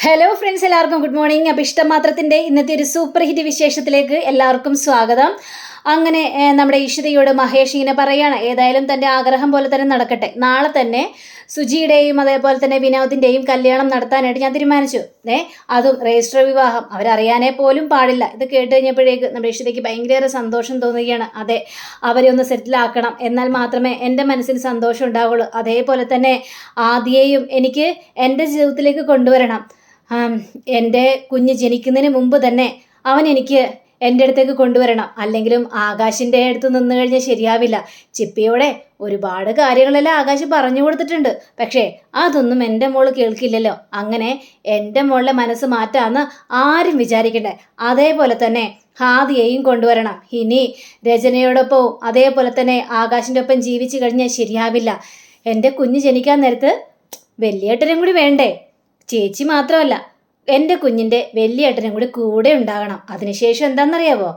Hello friends, എല്ലാവർക്കും good morning. അപ്പോൾ ഇഷ്ടമാത്രത്തിൻ്റെ ഇന്നത്തെ ഒരു സൂപ്പർ ഹിറ്റ് വിശേഷത്തിലേക്ക് എല്ലാവർക്കും സ്വാഗതം. അങ്ങനെ നമ്മുടെ ഇഷിതയോട് മഹേഷ് ഇങ്ങനെ പറയുകയാണ്, ഏതായാലും തൻ്റെ ആഗ്രഹം പോലെ തന്നെ നടക്കട്ടെ. നാളെ തന്നെ സുജിയുടെയും അതേപോലെ തന്നെ വിനോദിൻ്റെയും കല്യാണം നടത്താനായിട്ട് ഞാൻ തീരുമാനിച്ചു. അതും രജിസ്റ്റർ വിവാഹം, അവരറിയാനേ പോലും പാടില്ല. ഇത് കേട്ട് കഴിഞ്ഞപ്പോഴേക്ക് നമ്മുടെ ഇഷിതയ്ക്ക് ഭയങ്കര സന്തോഷം തോന്നുകയാണ്. അതെ, അവരെ ഒന്ന് സെറ്റിലാക്കണം, എന്നാൽ മാത്രമേ എൻ്റെ മനസ്സിന് സന്തോഷം ഉണ്ടാവുള്ളൂ. അതേപോലെ തന്നെ ആദിയെയും എനിക്ക് എൻ്റെ ജീവിതത്തിലേക്ക് കൊണ്ടുവരണം. എൻ്റെ കുഞ്ഞ് ജനിക്കുന്നതിന് മുമ്പ് തന്നെ അവൻ എനിക്ക് എൻ്റെ അടുത്തേക്ക് കൊണ്ടുവരണം. അല്ലെങ്കിലും ആകാശിൻ്റെ അടുത്ത് നിന്ന് കഴിഞ്ഞാൽ ശരിയാവില്ല. ചിപ്പിയോടെ ഒരുപാട് കാര്യങ്ങളെല്ലാം ആകാശ് പറഞ്ഞു കൊടുത്തിട്ടുണ്ട്. പക്ഷേ അതൊന്നും എൻ്റെ മോള് കേൾക്കില്ലല്ലോ. അങ്ങനെ എൻ്റെ മോളുടെ മനസ്സ് മാറ്റാമെന്ന് ആരും വിചാരിക്കണ്ടേ. അതേപോലെ തന്നെ ഹാദിയെയും കൊണ്ടുവരണം. ഇനി രചനയോടൊപ്പവും അതേപോലെ തന്നെ ആകാശിൻ്റെ ഒപ്പം ജീവിച്ചു കഴിഞ്ഞാൽ ശരിയാവില്ല. എൻ്റെ കുഞ്ഞ് ജനിക്കാൻ നേരത്ത് വലിയേട്ടനും കൂടി വേണ്ടേ? ചേച്ചി മാത്രമല്ല, എൻ്റെ കുഞ്ഞിൻ്റെ വലിയേട്ടനും കൂടെ ഉണ്ടാകണം. അതിനുശേഷം എന്താണെന്നറിയാവോ?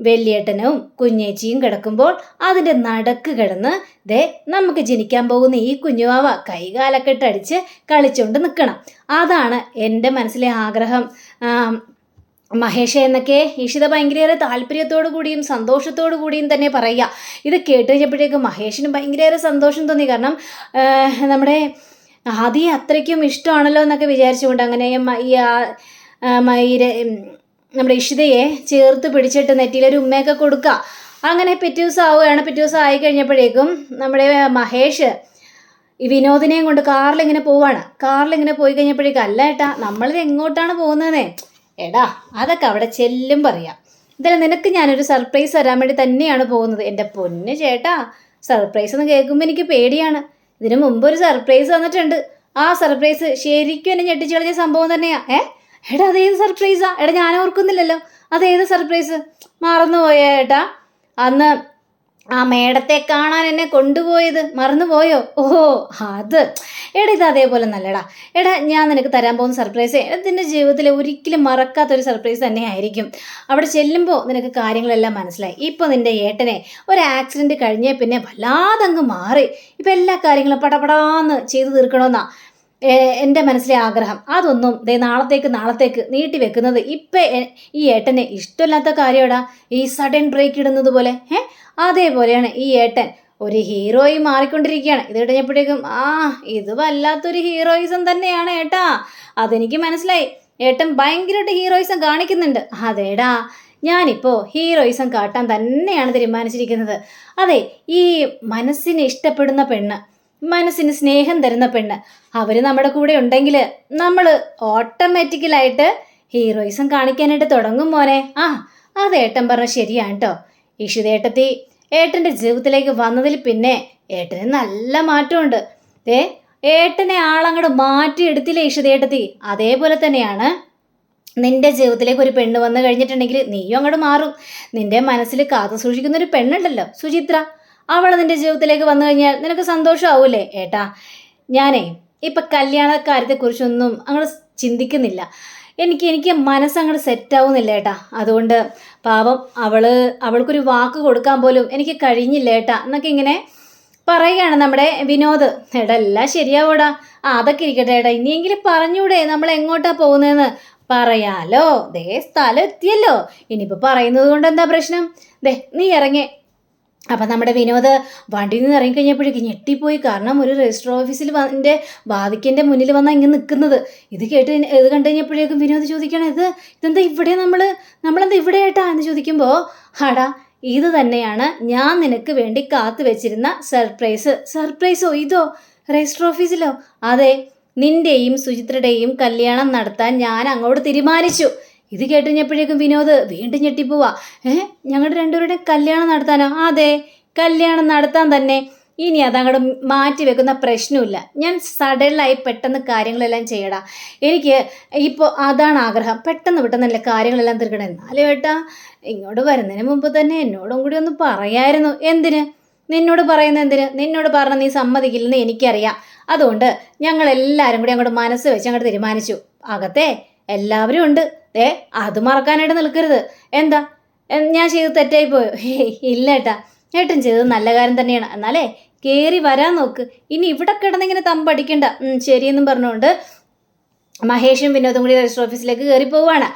വലിയേട്ടനും കുഞ്ഞേച്ചിയും കിടക്കുമ്പോൾ അതിൻ്റെ നടക്ക് കിടന്ന് നമുക്ക് ജനിക്കാൻ പോകുന്ന ഈ കുഞ്ഞുവാവ കൈകാലൊക്കെ ഇട്ടടിച്ച് കളിച്ചുകൊണ്ട് നിൽക്കണം. അതാണ് എൻ്റെ മനസ്സിലെ ആഗ്രഹം മഹേഷ എന്നൊക്കെ ഇഷിത ഭയങ്കര താല്പര്യത്തോടു കൂടിയും സന്തോഷത്തോടു കൂടിയും തന്നെ പറയുക. ഇത് കേട്ട് കഴിഞ്ഞപ്പോഴേക്കും മഹേഷിന് ഭയങ്കര സന്തോഷം തോന്നി. കാരണം നമ്മുടെ ആദ്യം അത്രയ്ക്കും ഇഷ്ടമാണല്ലോ എന്നൊക്കെ വിചാരിച്ചുകൊണ്ട് അങ്ങനെ നമ്മുടെ ഇഷിതയെ ചേർത്ത് പിടിച്ചിട്ട് നെറ്റിയിലൊരു ഉമ്മയൊക്കെ കൊടുക്കുക. അങ്ങനെ പിറ്റേ ദിവസം ആവുകയാണ്. പിറ്റേ ദിവസം ആയി കഴിഞ്ഞപ്പോഴേക്കും നമ്മുടെ മഹേഷ് ഈ വിനോദിനെയും കൊണ്ട് കാറിലിങ്ങനെ പോവാണ്. കാറിലിങ്ങനെ പോയി കഴിഞ്ഞപ്പോഴേക്കും, അല്ല ഏട്ടാ, നമ്മളിത് എങ്ങോട്ടാണ് പോകുന്നതേ? എടാ, അതൊക്കെ അവിടെ ചെല്ലും പറയാം. എന്തായാലും നിനക്ക് ഞാനൊരു സർപ്രൈസ് തരാൻ വേണ്ടി തന്നെയാണ് പോകുന്നത്. എൻ്റെ പൊന്ന് ചേട്ടാ, സർപ്രൈസ് എന്ന് കേൾക്കുമ്പോൾ എനിക്ക് പേടിയാണ്. ഇതിനു മുമ്പ് ഒരു സർപ്രൈസ് തന്നിട്ടുണ്ട്. ആ സർപ്രൈസ് ശരിക്കും എന്നെ ഞെട്ടിച്ചു കളഞ്ഞ സംഭവം തന്നെയാ. എടാ, അതേത് സർപ്രൈസാ? എടാ, ഞാൻ ഓർക്കുന്നില്ലല്ലോ. അതേത് സർപ്രൈസ്? മറന്നുപോയോ ഏട്ടാ? അന്ന് ആ മേടത്തെ കാണാൻ എന്നെ കൊണ്ടുപോയത് മറന്നുപോയോ? ഓഹോ, അത്. എടാ, ഇത് അതേപോലെ നല്ലടാ. എടാ, ഞാൻ നിനക്ക് തരാൻ പോകുന്ന സർപ്രൈസ് നിൻ്റെ ജീവിതത്തിൽ ഒരിക്കലും മറക്കാത്തൊരു സർപ്രൈസ് തന്നെ ആയിരിക്കും. അവിടെ ചെല്ലുമ്പോൾ നിനക്ക് കാര്യങ്ങളെല്ലാം മനസ്സിലായി. ഇപ്പോൾ നിൻ്റെ ഏട്ടനെ ഒരു ആക്സിഡൻറ്റ് കഴിഞ്ഞേ പിന്നെ വല്ലാതെ അങ്ങ് മാറി. ഇപ്പം എല്ലാ കാര്യങ്ങളും പടപടാന്ന് ചെയ്തു തീർക്കണമെന്നാ എൻ്റെ മനസ്സിലെ ആഗ്രഹം. അതൊന്നും നാളത്തേക്ക് നീട്ടി വെക്കുന്നത് ഇപ്പം ഈ ഏട്ടനെ ഇഷ്ടമില്ലാത്ത കാര്യമാടാ. ഈ സഡൻ ബ്രേക്ക് ഇടുന്നത് പോലെ അതേപോലെയാണ് ഈ ഏട്ടൻ. ഒരു ഹീറോയി മാറിക്കൊണ്ടിരിക്കുകയാണ്. ഇത് കഴിഞ്ഞപ്പോഴേക്കും ഇത് വല്ലാത്തൊരു ഹീറോയിസം തന്നെയാണ് ഏട്ടാ. അതെനിക്ക് മനസ്സിലായി. ഏട്ടൻ ഭയങ്കരമായിട്ട് ഹീറോയിസം കാണിക്കുന്നുണ്ട്. അതേടാ, ഞാനിപ്പോൾ ഹീറോയിസം കാട്ടാൻ തന്നെയാണ് തീരുമാനിച്ചിരിക്കുന്നത്. അതെ, ഈ മനസ്സിന് ഇഷ്ടപ്പെടുന്ന പെണ്ണ്, മനസ്സിന് സ്നേഹം തരുന്ന പെണ്ണ്, അവർ നമ്മുടെ കൂടെ ഉണ്ടെങ്കിൽ നമ്മൾ ഓട്ടോമാറ്റിക്കലായിട്ട് ഹീറോയിസം കാണിക്കാനായിട്ട് തുടങ്ങും മോനെ. അത് ഏട്ടൻ പറഞ്ഞ ശരിയാണ് കേട്ടോ. ഇഷിതേട്ടത്തി ഏട്ടൻ്റെ ജീവിതത്തിലേക്ക് വന്നതിൽ പിന്നെ ഏട്ടന് നല്ല മാറ്റമുണ്ട്. ഏട്ടനെ ആളങ്ങോട്ട് മാറ്റിയെടുത്തില്ലേ ഇഷിതേട്ടത്തി? അതേപോലെ തന്നെയാണ് നിന്റെ ജീവിതത്തിലേക്ക് ഒരു പെണ്ണ് വന്നു കഴിഞ്ഞിട്ടുണ്ടെങ്കിൽ നീയും അങ്ങോട്ട് മാറും. നിന്റെ മനസ്സിൽ കാത്തു സൂക്ഷിക്കുന്ന ഒരു പെണ്ണുണ്ടല്ലോ, സുചിത്ര, അവൾ നിന്റെ ജീവിതത്തിലേക്ക് വന്നു കഴിഞ്ഞാൽ നിനക്ക് സന്തോഷമാവൂലേ ഏട്ടാ? ഞാനേ ഇപ്പം കല്യാണക്കാര്യത്തെക്കുറിച്ചൊന്നും അങ്ങോട്ട് ചിന്തിക്കുന്നില്ല. എനിക്ക് മനസ്സങ്ങോട്ട് സെറ്റാവുന്നില്ല ഏട്ടാ. അതുകൊണ്ട് പാവം അവൾക്കൊരു വാക്ക് കൊടുക്കാൻ പോലും എനിക്ക് കഴിഞ്ഞില്ല ഏട്ടാ എന്നൊക്കെ ഇങ്ങനെ പറയുകയാണ് നമ്മുടെ വിനോദ്. എടാ, എല്ലാം ശരിയാവൂടാ. അതൊക്കെ ഇരിക്കട്ടെ ഏട്ടാ, ഇനിയെങ്കിലും പറഞ്ഞൂടെ നമ്മൾ എങ്ങോട്ടാ പോകുന്നതെന്ന്? പറയാലോ, സ്ഥലം എത്തിയല്ലോ. ഇനിയിപ്പോൾ പറയുന്നത് കൊണ്ട് എന്താ പ്രശ്നം? നീ ഇറങ്ങേ. അപ്പം നമ്മുടെ വിനോദ് വണ്ടിയിൽ നിന്ന് ഇറങ്ങിക്കഴിഞ്ഞപ്പോഴേക്കും ഞെട്ടിപ്പോയി. കാരണം ഒരു രജിസ്റ്റർ ഓഫീസിൽ വാതിക്കൻ്റെ മുന്നിൽ വന്നാൽ ഇങ്ങനെ നിൽക്കുന്നത്. ഇത് കണ്ടു കഴിഞ്ഞപ്പോഴേക്കും വിനോദ് ചോദിക്കണം, ഇതെന്താ ഇവിടെ നമ്മളെന്താ ഇവിടെ ആയിട്ടാ എന്ന് ചോദിക്കുമ്പോൾ, ഇത് തന്നെയാണ് ഞാൻ നിനക്ക് വേണ്ടി കാത്തു വെച്ചിരുന്ന സർപ്രൈസോ? ഇതോ? രജിസ്റ്റർ ഓഫീസിലോ? അതെ, നിന്റെയും സുചിത്രയുടെയും കല്യാണം നടത്താൻ ഞാൻ അങ്ങോട്ട് തീരുമാനിച്ചു. ഇത് കേട്ടുകഴിഞ്ഞപ്പോഴേക്കും വിനോദ് വീണ്ടും ഞെട്ടിപ്പോവാ. ഞങ്ങളുടെ രണ്ടുപേരുടെ കല്യാണം നടത്താനോ? അതെ, കല്യാണം നടത്താൻ തന്നെ. ഇനി അതങ്ങോട്ട് മാറ്റി വെക്കുന്ന പ്രശ്നമില്ല. ഞാൻ സഡനായി പെട്ടെന്ന് കാര്യങ്ങളെല്ലാം ചെയ്യടാ. എനിക്ക് ഇപ്പോൾ അതാണ് ആഗ്രഹം. പെട്ടെന്നല്ലേ കാര്യങ്ങളെല്ലാം തീർക്കണം. എന്നാലും ഏട്ടാ, ഇങ്ങോട്ട് വരുന്നതിന് മുമ്പ് തന്നെ എന്നോടും കൂടി ഒന്ന് പറയായിരുന്നു. എന്തിന്? നിന്നോട് പറയുന്നത് എന്തിന്? നിന്നോട് പറഞ്ഞ നീ സമ്മതിക്കില്ലെന്ന് എനിക്കറിയാം. അതുകൊണ്ട് ഞങ്ങളെല്ലാവരും കൂടി അങ്ങോട്ട് മനസ്സ് വെച്ച് അങ്ങോട്ട് തീരുമാനിച്ചു. അകത്തെ എല്ലാവരും ഉണ്ട്. അത് മറക്കാനായിട്ട് നിൽക്കരുത്. എന്താ, ഞാൻ ചെയ്ത് തെറ്റായി പോയോ? ഇല്ല ഏട്ടാ, ഏട്ടൻ ചെയ്തത് നല്ല കാര്യം തന്നെയാണ്. എന്നാലേ കയറി വരാൻ നോക്ക്. ഇനി ഇവിടെ കിടന്നിങ്ങനെ തമ്പടിക്കണ്ട. ശരിയെന്നും പറഞ്ഞുകൊണ്ട് മഹേഷും വിനോദും കൂടി രജിസ്റ്റർ ഓഫീസിലേക്ക് കയറി പോവുകയാണ്.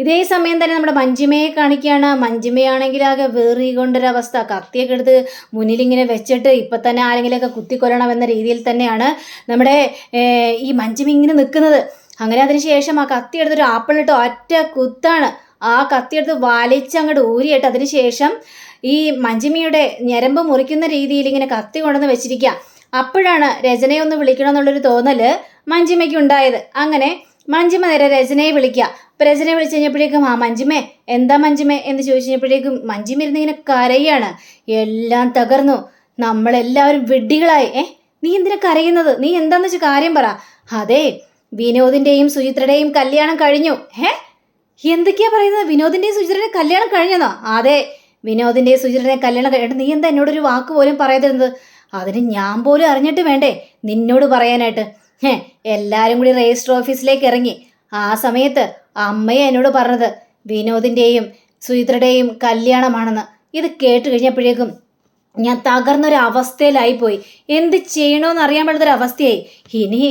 ഇതേ സമയം തന്നെ നമ്മുടെ മഞ്ജിമയെ കാണിക്കുകയാണ്. മഞ്ജിമയാണെങ്കിൽ ആകെ വേറി കൊണ്ടൊരവസ്ഥ, കത്തിയൊക്കെ എടുത്ത് മുന്നിലിങ്ങനെ വെച്ചിട്ട് ഇപ്പം തന്നെ ആരെങ്കിലുമൊക്കെ കുത്തിക്കൊല്ലണം എന്ന രീതിയിൽ തന്നെയാണ് നമ്മുടെ ഈ മഞ്ജിമ ഇങ്ങനെ നിൽക്കുന്നത്. അങ്ങനെ അതിനുശേഷം ആ കത്തി എടുത്തൊരു ആപ്പിളിട്ടോ ഒറ്റ കുത്താണ്. ആ കത്തിയെടുത്ത് വലിച്ചങ്ങോട്ട് ഊരിയിട്ട് അതിനുശേഷം ഈ മഞ്ജിമയുടെ ഞരമ്പ് മുറിക്കുന്ന രീതിയിൽ ഇങ്ങനെ കത്തി കൊണ്ടുവന്ന് വെച്ചിരിക്കുക. അപ്പോഴാണ് രചനയെ ഒന്ന് വിളിക്കണം എന്നുള്ളൊരു തോന്നല് മഞ്ജിമയ്ക്ക് ഉണ്ടായത്. അങ്ങനെ മഞ്ജിമ നേരെ രചനയെ വിളിക്കുക. അപ്പം രചനയെ വിളിച്ചു കഴിഞ്ഞപ്പോഴേക്കും മഞ്ജിമേ എന്താ മഞ്ജിമേ എന്ന് ചോദിച്ചു കഴിഞ്ഞപ്പോഴേക്കും മഞ്ജിമ ഇരുന്നിങ്ങനെ കരയാണ്. എല്ലാം തകർന്നു, നമ്മളെല്ലാവരും വെഡ്ഡികളായി. നീ എന്തിനാ കരയുന്നത്? നീ എന്താന്ന് വെച്ചാൽ കാര്യം പറ. അതെ, വിനോദിന്റെയും സുചിത്രയുടെയും കല്യാണം കഴിഞ്ഞു. എന്തൊക്കെയാ പറയുന്നത്? വിനോദിന്റെയും സുചിത്രയുടെയും കല്യാണം കഴിഞ്ഞെന്നോ? അതെ, വിനോദിന്റെയും സുചിത്രയുടെയും കല്യാണം കഴിഞ്ഞിട്ട് നീ എന്താ എന്നോടൊരു വാക്ക് പോലും പറയാതിരുന്നത്? അതിന് ഞാൻ പോലും അറിഞ്ഞിട്ട് വേണ്ടേ നിന്നോട് പറയാനായിട്ട്? എല്ലാവരും കൂടി രജിസ്റ്റർ ഓഫീസിലേക്ക് ഇറങ്ങി. ആ സമയത്ത് അമ്മയെ എന്നോട് പറഞ്ഞത് വിനോദിന്റെയും സുചിത്രയുടെയും കല്യാണമാണെന്ന്. ഇത് കേട്ട് കഴിഞ്ഞപ്പോഴേക്കും ഞാൻ തകർന്നൊരവസ്ഥയിലായിപ്പോയി. എന്ത് ചെയ്യണമെന്ന് അറിയാൻ പാടാത്തൊരവസ്ഥയായി. ഇനി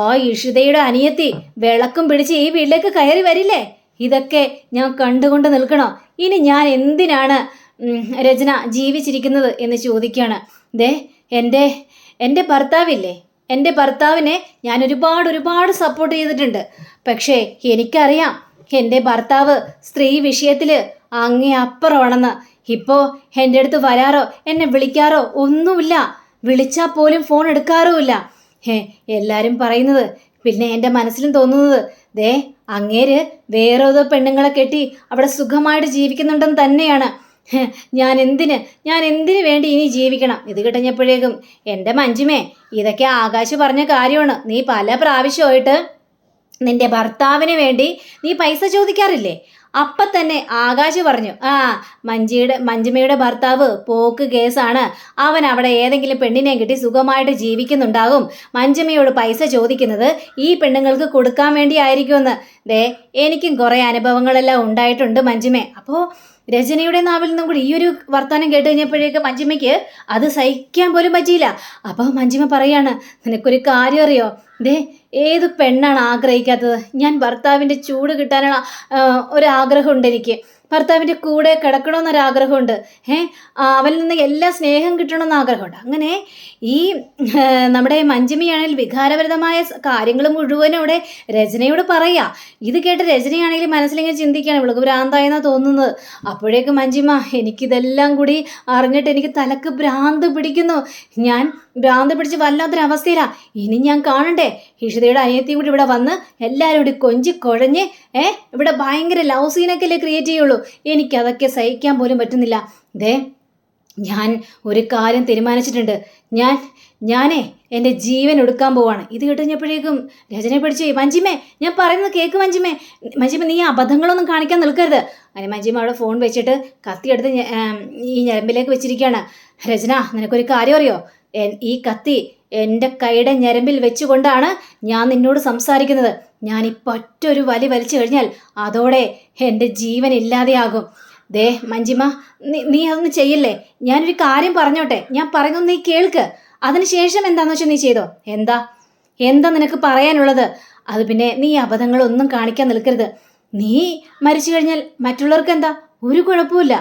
ആ ഇഷിതയുടെ അനിയത്തി വിളക്കും പിടിച്ച് ഈ വീട്ടിലേക്ക് കയറി വരില്ലേ? ഇതൊക്കെ ഞാൻ കണ്ടുകൊണ്ട് നിൽക്കണോ? ഇനി ഞാൻ എന്തിനാണ് രചന ജീവിച്ചിരിക്കുന്നത് എന്ന് ചോദിക്കുകയാണ്. ദേ എൻ്റെ ഭർത്താവില്ലേ, എൻ്റെ ഭർത്താവിനെ ഞാൻ ഒരുപാട് സപ്പോർട്ട് ചെയ്തിട്ടുണ്ട്. പക്ഷേ എനിക്കറിയാം എൻ്റെ ഭർത്താവ് സ്ത്രീ വിഷയത്തിൽ അങ്ങേ അപ്പുറമാണെന്ന്. ഇപ്പോൾ എൻ്റെ അടുത്ത് വരാറോ എന്നെ വിളിക്കാറോ ഒന്നുമില്ല. വിളിച്ചാൽ പോലും ഫോൺ എടുക്കാറുമില്ല. എല്ലാവരും പറയുന്നത്, പിന്നെ എൻ്റെ മനസ്സിലും തോന്നുന്നത്, ദേ അങ്ങേര് വേറെ ഏതോ പെണ്ണുങ്ങളെ കെട്ടി അവിടെ സുഖമായിട്ട് ജീവിക്കുന്നുണ്ടെന്ന് തന്നെയാണ്. ഞാൻ എന്തിനു വേണ്ടി ഇനി ജീവിക്കണം? ഇത് കിട്ടഞ്ഞപ്പോഴേക്കും എൻ്റെ മഞ്ജിമേ, ഇതൊക്കെ ആകാശ് പറഞ്ഞ കാര്യമാണ്. നീ പല പ്രാവശ്യമായിട്ട് നിന്റെ ഭർത്താവിന് വേണ്ടി നീ പൈസ ചോദിക്കാറില്ലേ? അപ്പം തന്നെ ആകാശ് പറഞ്ഞു, മഞ്ജിമയുടെ ഭർത്താവ് പോക്ക് കേസാണ്, അവൻ അവിടെ ഏതെങ്കിലും പെണ്ണിനെ കിട്ടി സുഖമായിട്ട് ജീവിക്കുന്നുണ്ടാകും, മഞ്ജിമയോട് പൈസ ചോദിക്കുന്നത് ഈ പെണ്ണുങ്ങൾക്ക് കൊടുക്കാൻ വേണ്ടി ആയിരിക്കുമെന്ന്. ദേ എനിക്കും കുറേ അനുഭവങ്ങളെല്ലാം ഉണ്ടായിട്ടുണ്ട് മഞ്ജിമേ. അപ്പോൾ രചനയുടെ നാവിൽ നിന്നും കൂടി ഈ ഒരു വർത്തമാനം കേട്ട് കഴിഞ്ഞപ്പോഴേക്ക് മഞ്ജിമയ്ക്ക് അത് സഹിക്കാൻ പോലും പറ്റിയില്ല. അപ്പോൾ മഞ്ജിമ പറയാണ്, നിനക്കൊരു കാര്യം അറിയോ? ദേ ഏത് പെണ്ണാണ് ആഗ്രഹിക്കാത്തത്? ഞാൻ ഭർത്താവിൻ്റെ ചൂട് കിട്ടാനുള്ള ഒരാഗ്രഹമുണ്ട് എനിക്ക്. ഭർത്താവിൻ്റെ കൂടെ കിടക്കണമെന്നൊരാഗ്രഹമുണ്ട്. അവനിൽ നിന്ന് എല്ലാ സ്നേഹം കിട്ടണമെന്ന് ആഗ്രഹമുണ്ട്. അങ്ങനെ ഈ നമ്മുടെ മഞ്ജിമയാണെങ്കിൽ വികാരപരമായ കാര്യങ്ങൾ മുഴുവനും അവിടെ രചനയോട് പറയുക. ഇത് കേട്ട് രചനയാണെങ്കിൽ മനസ്സിലിങ്ങനെ ചിന്തിക്കുകയാണ്, ഇവൾക്ക് ഭ്രാന്തായെന്നാണ് തോന്നുന്നത്. അപ്പോഴേക്കും മഞ്ജിമ, എനിക്കിതെല്ലാം കൂടി അറിഞ്ഞിട്ട് എനിക്ക് തലക്ക് ഭ്രാന്ത് പിടിക്കുന്നു. ഞാൻ ഭ്രാന്ത് പിടിച്ച് വല്ലാത്തൊരവസ്ഥയിലാണ്. ഇനി ഞാൻ കാണണ്ടേ ഇഷിതയുടെ അനിയത്തിയും കൂടി ഇവിടെ വന്ന് എല്ലാവരും കൂടി കൊഞ്ചി കുഴഞ്ഞ് ഇവിടെ ഭയങ്കര ലവ് സീനൊക്കെ അല്ലേ ക്രിയേറ്റ് ചെയ്യുള്ളൂ. എനിക്കതൊക്കെ സഹിക്കാൻ പോലും പറ്റുന്നില്ല. ദേ ഞാൻ ഒരു കാര്യം തീരുമാനിച്ചിട്ടുണ്ട്. ഞാനേ എൻ്റെ ജീവൻ എടുക്കാൻ പോവാണ്. ഇത് കേട്ടുകഴിഞ്ഞപ്പോഴേക്കും രചനയെ പിടിച്ചു, മഞ്ജിമേ ഞാൻ പറയുന്നത് കേൾക്ക് മഞ്ജിമേ, നീ അബദ്ധങ്ങളൊന്നും കാണിക്കാൻ നിൽക്കരുത്. അങ്ങനെ മഞ്ജിമ അവിടെ ഫോൺ വെച്ചിട്ട് കത്തിയെടുത്ത് ഈ ഞരമ്പിലേക്ക് വെച്ചിരിക്കുകയാണ്. രചന, നിനക്കൊരു കാര്യം അറിയോ? ഈ കത്തി എൻ്റെ കൈയുടെ ഞരമ്പിൽ വെച്ചുകൊണ്ടാണ് ഞാൻ നിന്നോട് സംസാരിക്കുന്നത്. ഞാനിപ്പോൾ ഒറ്റൊരു വലിച്ചു കഴിഞ്ഞാൽ അതോടെ എൻ്റെ ജീവൻ ഇല്ലാതെയാകും. ദേ മഞ്ജിമ, നീ അതൊന്നും ചെയ്യില്ലേ? ഞാനൊരു കാര്യം പറഞ്ഞോട്ടെ, ഞാൻ പറയുന്നത് നീ കേൾക്ക്. അതിനുശേഷം എന്താണെന്ന് വെച്ചാൽ നീ ചെയ്തോ. എന്താ നിനക്ക് പറയാനുള്ളത്? അത് പിന്നെ നീ അബദ്ധങ്ങളൊന്നും കാണിക്കാൻ നിൽക്കരുത്. നീ മരിച്ചു കഴിഞ്ഞാൽ മറ്റുള്ളവർക്ക് എന്താ? ഒരു കുഴപ്പമില്ല.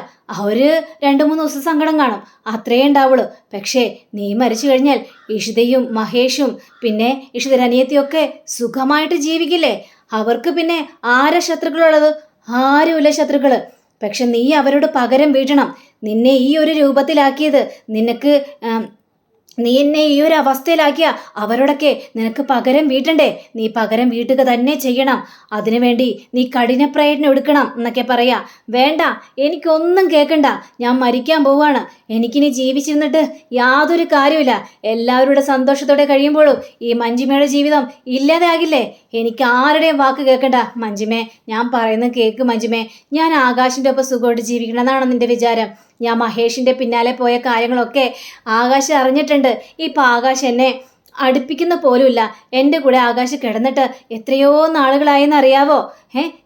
ഒരു 2-3 ദിവസം സങ്കടം കാണും, അത്രേ ഉണ്ടാവുള്ളൂ. പക്ഷേ നീ മരിച്ചു കഴിഞ്ഞാൽ ഇഷിതയും മഹേഷും പിന്നെ ഇഷിതയുടെ അനിയത്തിയൊക്കെ സുഖമായിട്ട് ജീവിക്കില്ലേ? അവർക്ക് പിന്നെ ആരാ ശത്രുക്കളുള്ളത്? ആരുമില്ല ശത്രുക്കള്. പക്ഷെ നീ അവരോട് പകരം വീട്ടണം. നിന്നെ ഈ ഒരു രൂപത്തിലാക്കിയത് നീ എന്നെ ഈ ഒരു അവസ്ഥയിലാക്കിയ അവരോടൊക്കെ നിനക്ക് പകരം വീട്ടണ്ടേ? നീ പകരം വീട്ടുക തന്നെ ചെയ്യണം. അതിനുവേണ്ടി നീ കഠിന പ്രയത്നം എടുക്കണം എന്നൊക്കെ പറയാ. വേണ്ട, എനിക്കൊന്നും കേൾക്കണ്ട, ഞാൻ മരിക്കാൻ പോവാണ്. എനിക്കിനി ജീവിച്ചിരുന്നിട്ട് യാതൊരു കാര്യമില്ല. എല്ലാവരുടെ സന്തോഷത്തോടെ കഴിയുമ്പോഴും ഈ മഞ്ജിമയുടെ ജീവിതം ഇല്ലാതെ ആകില്ലേ? എനിക്ക് ആരുടെയും വാക്ക് കേൾക്കണ്ട മഞ്ജിമേ. ഞാൻ പറയുന്നത് കേൾക്ക് മഞ്ജിമേ. ഞാൻ ആകാശിൻ്റെ ഒപ്പം സുഖമായിട്ട് ജീവിക്കണം എന്നാണ് നിന്റെ വിചാരം? ഞാൻ മഹേഷിൻ്റെ പിന്നാലെ പോയ കാര്യങ്ങളൊക്കെ ആകാശ് അറിഞ്ഞിട്ടുണ്ട്. ഇപ്പം ആകാശ് എന്നെ അടുപ്പിക്കുന്ന പോലുമില്ല. എൻ്റെ കൂടെ ആകാശ് കിടന്നിട്ട് എത്രയോ നാളുകളായെന്നറിയാവോ?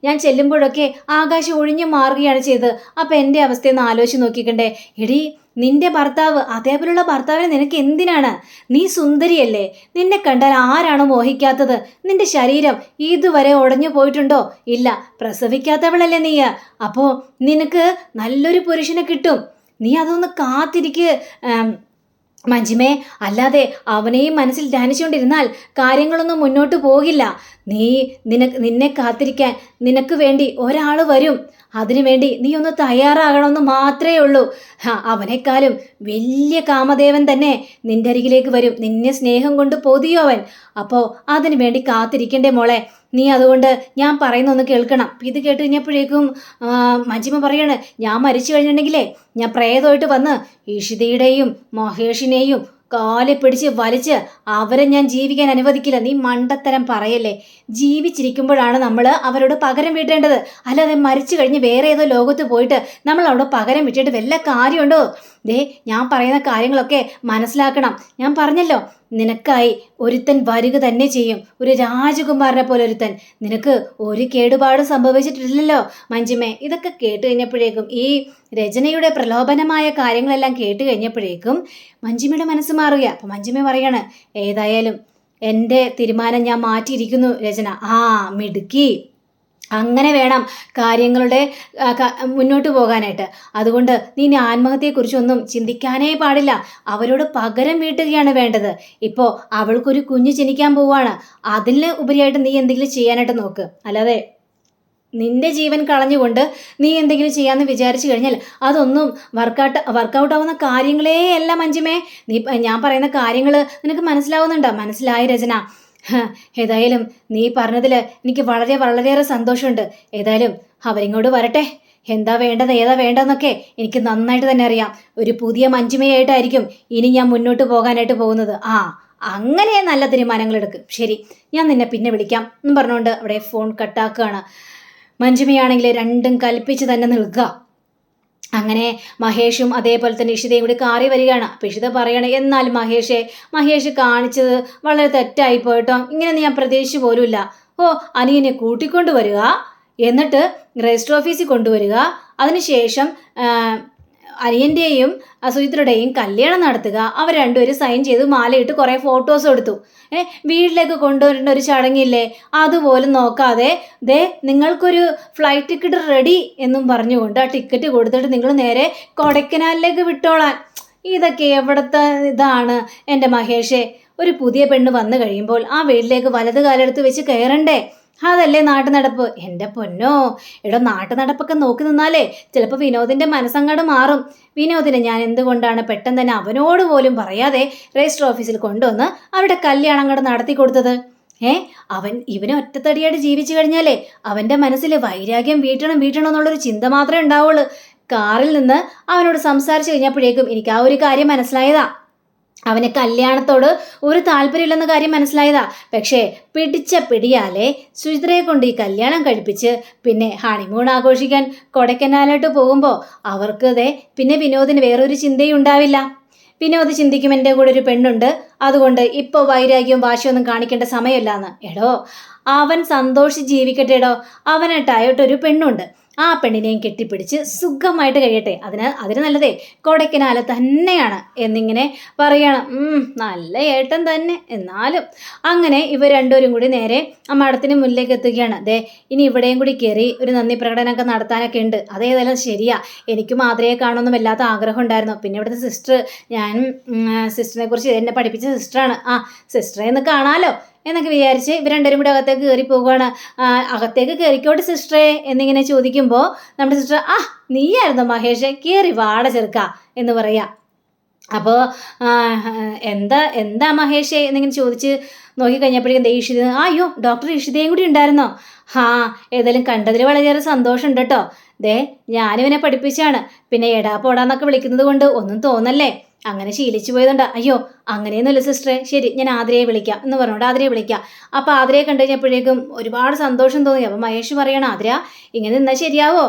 ഞാൻ ചെല്ലുമ്പോഴൊക്കെ ആകാശ് ഒഴിഞ്ഞു മാറുകയാണ് ചെയ്തത്. അപ്പം എൻ്റെ അവസ്ഥയൊന്ന് ആലോചിച്ച് നോക്കിക്കണ്ടേ? എടി, നിന്റെ ഭർത്താവ്, അതേപോലുള്ള ഭർത്താവിനെ നിനക്ക് എന്തിനാണ്? നീ സുന്ദരിയല്ലേ, നിന്നെ കണ്ടാൽ ആരാണ് മോഹിക്കാത്തത്? നിന്റെ ശരീരം ഇതുവരെ ഉടഞ്ഞു പോയിട്ടുണ്ടോ? ഇല്ല, പ്രസവിക്കാത്തവളല്ലേ നീ. അപ്പോ നിനക്ക് നല്ലൊരു പുരുഷനെ കിട്ടും. നീ അതൊന്ന് കാത്തിരിക്ക് മഞ്ജിമേ. അല്ലാതെ അവനെയും മനസ്സിൽ ധ്യാനിച്ചുകൊണ്ടിരുന്നാൽ കാര്യങ്ങളൊന്നും മുന്നോട്ട് പോകില്ല. നിന്നെ കാത്തിരിക്കാൻ നിനക്ക് വേണ്ടി ഒരാൾ വരും. അതിനുവേണ്ടി നീ ഒന്ന് തയ്യാറാകണമെന്ന് മാത്രമേ ഉള്ളൂ. അവനേക്കാളും വലിയ കാമദേവൻ തന്നെ നിന്റെ അരികിലേക്ക് വരും. നിന്നെ സ്നേഹം കൊണ്ട് പൊതിയോ അവൻ. അപ്പോൾ അതിനു വേണ്ടി കാത്തിരിക്കണ്ടേ മോളെ. നീ അതുകൊണ്ട് ഞാൻ പറയുന്നൊന്ന് കേൾക്കണം. ഇത് കേട്ട് കഴിഞ്ഞപ്പോഴേക്കും മഞ്ജിമ പറയാണ്, ഞാൻ മരിച്ചു കഴിഞ്ഞിട്ടുണ്ടെങ്കിലേ ഞാൻ പ്രേതമായിട്ട് വന്ന് ഇഷിതയുടെയും മഹേഷിനെയും കാലെ പിടിച്ച് വലിച്ച് അവരെ ഞാൻ ജീവിക്കാൻ അനുവദിക്കില്ല. നീ മണ്ടത്തരം പറയല്ലേ. ജീവിച്ചിരിക്കുമ്പോഴാണ് നമ്മൾ അവരോട് പകരം വീട്ടേണ്ടത്. അല്ലാതെ മരിച്ചു കഴിഞ്ഞ് വേറെ ഏതോ ലോകത്ത് പോയിട്ട് നമ്മൾ അവിടെ പകരം വിട്ടിട്ട് വല്ല കാര്യമുണ്ടോ? ഞാൻ പറയുന്ന കാര്യങ്ങളൊക്കെ മനസ്സിലാക്കണം. ഞാൻ പറഞ്ഞല്ലോ, നിനക്കായി ഒരുത്തൻ വരിക തന്നെ ചെയ്യും. ഒരു രാജകുമാരനെ പോലെ ഒരുത്തൻ. നിനക്ക് ഒരു കേടുപാട് സംഭവിച്ചിട്ടില്ലല്ലോ മഞ്ജിമേ. ഇതൊക്കെ കേട്ട് കഴിഞ്ഞപ്പോഴേക്കും, ഈ രചനയുടെ പ്രലോഭനമായ കാര്യങ്ങളെല്ലാം കേട്ട് കഴിഞ്ഞപ്പോഴേക്കും മഞ്ജിമയുടെ മനസ്സ് മാറുക. അപ്പം മഞ്ജിമ പറയാണ്, ഏതായാലും എൻ്റെ തീരുമാനം ഞാൻ മാറ്റിയിരിക്കുന്നു രചന. മിടുക്കി. അങ്ങനെ വേണം കാര്യങ്ങളുടെ മുന്നോട്ട് പോകാനായിട്ട്. അതുകൊണ്ട് നീ ആത്മഹത്യയെക്കുറിച്ചൊന്നും ചിന്തിക്കാനേ പാടില്ല. അവരോട് പകരം വീട്ടുകയാണ് വേണ്ടത്. ഇപ്പോൾ അവൾക്കൊരു കുഞ്ഞ് ജനിക്കാൻ പോവുകയാണ്. അതിന് ഉപരിയായിട്ട് നീ എന്തെങ്കിലും ചെയ്യാനായിട്ട് നോക്ക്. അല്ലാതെ നിന്റെ ജീവൻ കളഞ്ഞുകൊണ്ട് നീ എന്തെങ്കിലും ചെയ്യാമെന്ന് വിചാരിച്ചു കഴിഞ്ഞാൽ അതൊന്നും വർക്കൗട്ട് ആവുന്ന കാര്യങ്ങളേ അല്ല മഞ്ജിമേ. ഞാൻ പറയുന്ന കാര്യങ്ങൾ നിനക്ക് മനസ്സിലാവുന്നുണ്ടോ? മനസ്സിലായി രചന. ഏതായാലും നീ പറഞ്ഞതിൽ എനിക്ക് വളരെയേറെ സന്തോഷമുണ്ട്. ഏതായാലും അവരിങ്ങോട്ട് വരട്ടെ. എന്താ വേണ്ടത് ഏതാ വേണ്ടതെന്നൊക്കെ എനിക്ക് നന്നായിട്ട് തന്നെ അറിയാം. ഒരു പുതിയ മഞ്ജിമയായിട്ടായിരിക്കും ഇനി ഞാൻ മുന്നോട്ട് പോകാനായിട്ട് പോകുന്നത്. അങ്ങനെ നല്ല തീരുമാനങ്ങൾ എടുക്കും. ശരി, ഞാൻ നിന്നെ പിന്നെ വിളിക്കാം എന്ന് പറഞ്ഞുകൊണ്ട് അവിടെ ഫോൺ കട്ടാക്കുകയാണ്. മഞ്ജിമയാണെങ്കിൽ രണ്ടും കൽപ്പിച്ച് തന്നെ നിൽക്കുക. അങ്ങനെ മഹേഷും അതേപോലെ തന്നെ ഇഷിതയും കൂടി കാറി വരികയാണ്. അപ്പം ഇഷിത പറയണേ, എന്നാൽ മഹേഷ് കാണിച്ചത് വളരെ തെറ്റായി പോയിട്ടോ. ഇങ്ങനെയൊന്നും ഞാൻ പ്രതീക്ഷിച്ചു പോലുമില്ല. അനിയനെ കൂട്ടിക്കൊണ്ട് വരിക, എന്നിട്ട് രജിസ്റ്റർ ഓഫീസിൽ കൊണ്ടുവരിക, അതിനുശേഷം അനിയൻ്റെയും സുചിത്രയുടെയും കല്യാണം നടത്തുക. അവർ രണ്ടുപേരും സൈൻ ചെയ്ത് മാലയിട്ട് കുറേ ഫോട്ടോസ് എടുത്തു. വീട്ടിലേക്ക് കൊണ്ടുവരേണ്ട ഒരു ചടങ്ങില്ലേ, അതുപോലും നോക്കാതെ നിങ്ങൾക്കൊരു ഫ്ലൈറ്റ് ടിക്കറ്റ് റെഡി എന്നും പറഞ്ഞുകൊണ്ട് ആ ടിക്കറ്റ് കൊടുത്തിട്ട് നിങ്ങൾ നേരെ കൊടൈക്കനാലിലേക്ക് വിട്ടോളാൻ. ഇതൊക്കെ എവിടുത്തെ ഇതാണ് എൻ്റെ മഹേഷേ? ഒരു പുതിയ പെണ്ണ് വന്നു കഴിയുമ്പോൾ ആ വീട്ടിലേക്ക് വലത് കാലെടുത്ത് വെച്ച് കയറണ്ടേ? അതല്ലേ നാട്ടു നടപ്പ്. എൻ്റെ പൊന്നോ, നാട്ടു നടപ്പൊക്കെ നോക്കി നിന്നാലേ ചിലപ്പോൾ വിനോദിൻ്റെ മനസ്സങ്ങാട് മാറും. വിനോദിനെ ഞാൻ എന്തുകൊണ്ടാണ് പെട്ടെന്ന് തന്നെ അവനോട് പോലും പറയാതെ രജിസ്റ്റർ ഓഫീസിൽ കൊണ്ടുവന്ന് അവരുടെ കല്യാണം അങ്ങോട്ട് നടത്തി കൊടുത്തത്? ഇവന് ഒറ്റത്തടിയായിട്ട് ജീവിച്ചു കഴിഞ്ഞാലേ അവൻ്റെ മനസ്സിൽ വൈരാഗ്യം വീട്ടണം എന്നുള്ളൊരു ചിന്ത മാത്രമേ ഉണ്ടാവുള്ളൂ. കാറിൽ നിന്ന് അവനോട് സംസാരിച്ചു കഴിഞ്ഞപ്പോഴേക്കും എനിക്ക് ആ ഒരു കാര്യം മനസ്സിലായതാ. അവന് കല്യാണത്തോട് ഒരു താല്പര്യമില്ലെന്ന കാര്യം മനസ്സിലായതാ. പക്ഷേ പിടിച്ച പിടിയാലെ സുചിത്രയെ കൊണ്ട് ഈ കല്യാണം കഴിപ്പിച്ച് പിന്നെ ഹണിമൂൺ ആഘോഷിക്കാൻ കൊടൈക്കനാലോട്ട് പോകുമ്പോൾ അവർക്ക് പിന്നെ വിനോദിന് വേറൊരു ചിന്തയും ഉണ്ടാവില്ല. വിനോദ് ചിന്തിക്കും, എൻ്റെ കൂടെ ഒരു പെണ്ണുണ്ട്, അതുകൊണ്ട് ഇപ്പോൾ വൈരാഗ്യവും വാശിയൊന്നും കാണിക്കേണ്ട സമയമില്ലാന്ന്. അവൻ സന്തോഷിച്ച് ജീവിക്കട്ടെ. അവനായിട്ടായിട്ടൊരു പെണ്ണുണ്ട്. ആ പെണ്ണിനെയും കെട്ടിപ്പിടിച്ച് സുഖമായിട്ട് കഴിയട്ടെ. അതിന് നല്ലതേ കൊടൈക്കനാല് തന്നെയാണ് എന്നിങ്ങനെ പറയണം. നല്ല ഏട്ടൻ തന്നെ. എന്നാലും അങ്ങനെ ഇവർ രണ്ടുപേരും കൂടി നേരെ ആ മഠത്തിന് മുന്നിലേക്ക് എത്തുകയാണ്. ഇനി ഇവിടെയും കൂടി കയറി ഒരു നന്ദി പ്രകടനമൊക്കെ നടത്താനൊക്കെ ഉണ്ട്. അതേതായാലും ശരിയാ, എനിക്ക് മാതൃയെ കാണണമെന്നും വല്ലാത്ത ആഗ്രഹം ഉണ്ടായിരുന്നു. പിന്നെ ഇവിടുത്തെ സിസ്റ്റർ, ഞാൻ സിസ്റ്ററിനെ കുറിച്ച് എന്നെ പഠിപ്പിച്ച സിസ്റ്ററാണ്. സിസ്റ്ററെ ഒന്ന് കാണാലോ എന്നൊക്കെ വിചാരിച്ച് ഇവർ രണ്ടുപേരും കൂടി അകത്തേക്ക് കയറി പോവുകയാണ്. അകത്തേക്ക് കയറിക്കോട്ടെ സിസ്റ്ററെ എന്നിങ്ങനെ ചോദിക്കുമ്പോൾ നമ്മുടെ സിസ്റ്റർ, നീയായിരുന്നു മഹേഷ്, കയറി വാട ചെറുക്ക എന്ന് പറയാ. അപ്പോൾ എന്താ മഹേഷേ എന്നിങ്ങനെ ചോദിച്ച് നോക്കിക്കഴിഞ്ഞപ്പോഴേക്കും ഇഷിത, അയ്യോ ഡോക്ടർ ഇഷിതയും കൂടി ഉണ്ടായിരുന്നോ? ഏതായാലും കണ്ടതിൽ വളരെയേറെ സന്തോഷമുണ്ട് കേട്ടോ. ഞാനിവനെ പഠിപ്പിച്ചാണ്. പിന്നെ എടാ പോടാന്നൊക്കെ വിളിക്കുന്നത് കൊണ്ട് ഒന്നും തോന്നല്ലേ, അങ്ങനെ ശീലിച്ചു പോയതുകൊണ്ട്. അയ്യോ അങ്ങനെയൊന്നുമില്ല സിസ്റ്ററെ, ശരി ഞാൻ ആതിരയെ വിളിക്കാം എന്ന് പറഞ്ഞുകൊണ്ട് ആതിരയെ വിളിക്കാം. അപ്പോൾ ആതിരയെ കണ്ടു കഴിഞ്ഞപ്പോഴേക്കും ഒരുപാട് സന്തോഷം തോന്നി. അപ്പോൾ മഹേഷ് പറയണം, ആതിര ഇങ്ങനെ നിന്നാൽ ശരിയാവോ?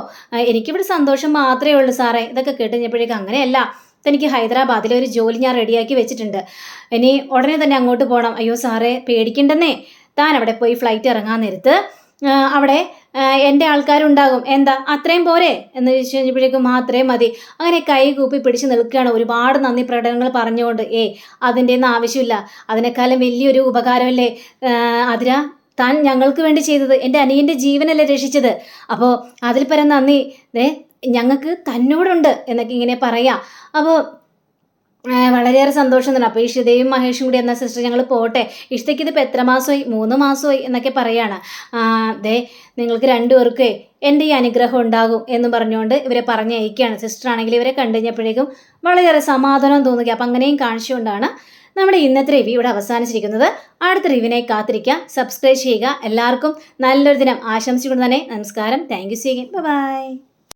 എനിക്കിവിടെ സന്തോഷം മാത്രമേ ഉള്ളൂ സാറേ. ഇതൊക്കെ കേട്ട് കഴിഞ്ഞപ്പോഴേക്കും, അങ്ങനെയല്ല, തനിക്ക് ഹൈദരാബാദിലെ ഒരു ജോലി ഞാൻ റെഡിയാക്കി വെച്ചിട്ടുണ്ട്, ഇനി ഉടനെ തന്നെ അങ്ങോട്ട് പോകണം. അയ്യോ സാറേ പേടിക്കണ്ടെന്നേ, താൻ അവിടെ പോയി ഫ്ലൈറ്റ് ഇറങ്ങാൻ നേരത്ത് അവിടെ എൻ്റെ ആൾക്കാരുണ്ടാകും, എന്താ അത്രയും പോരെ എന്ന് ചോദിച്ചു കഴിഞ്ഞപ്പോഴേക്കും മാത്രമേ മതി. അങ്ങനെ കൈ കൂപ്പി പിടിച്ച് നിൽക്കുകയാണ്, ഒരുപാട് നന്ദി പ്രകടനങ്ങൾ പറഞ്ഞുകൊണ്ട്. അതിൻ്റെയൊന്നും ആവശ്യമില്ല, അതിനേക്കാളും വലിയൊരു ഉപകാരമല്ലേ അതിര താൻ ഞങ്ങൾക്ക് വേണ്ടി ചെയ്തത്, എൻ്റെ അനിയൻ്റെ ജീവനല്ലേ രക്ഷിച്ചത്. അപ്പോൾ അതിൽ പരം നന്ദി ഞങ്ങൾക്ക് തന്നോടുണ്ട് എന്നൊക്കെ ഇങ്ങനെ പറയാം. അപ്പോൾ വളരെയേറെ സന്തോഷം തന്നെ. അപ്പോൾ ഇഷിതയും മഹേഷും കൂടി എന്നാൽ സിസ്റ്റർ ഞങ്ങൾ പോട്ടെ, ഇഷിതയ്ക്ക് ഇതിപ്പോൾ എത്ര മാസമായി, 3 മാസമായി എന്നൊക്കെ പറയാണ്. നിങ്ങൾക്ക് രണ്ടുപേർക്ക് എൻ്റെ ഈ അനുഗ്രഹം ഉണ്ടാകും എന്ന് പറഞ്ഞുകൊണ്ട് ഇവരെ പറഞ്ഞയക്കുകയാണ്. സിസ്റ്റർ ആണെങ്കിൽ ഇവരെ കണ്ടു കഴിഞ്ഞപ്പോഴേക്കും വളരെയേറെ സമാധാനം തോന്നുക. അപ്പം അങ്ങനെയും കാണിച്ചുകൊണ്ടാണ് നമ്മുടെ ഇന്നത്തെ റിവ്യൂ ഇവിടെ അവസാനിച്ചിരിക്കുന്നത്. അടുത്ത റിവ്യൂവിനായി കാത്തിരിക്കുക, സബ്സ്ക്രൈബ് ചെയ്യുക. എല്ലാവർക്കും നല്ലൊരു ദിനം ആശംസിച്ചുകൊണ്ട് തന്നെ നമസ്കാരം. Thank you. See again. By.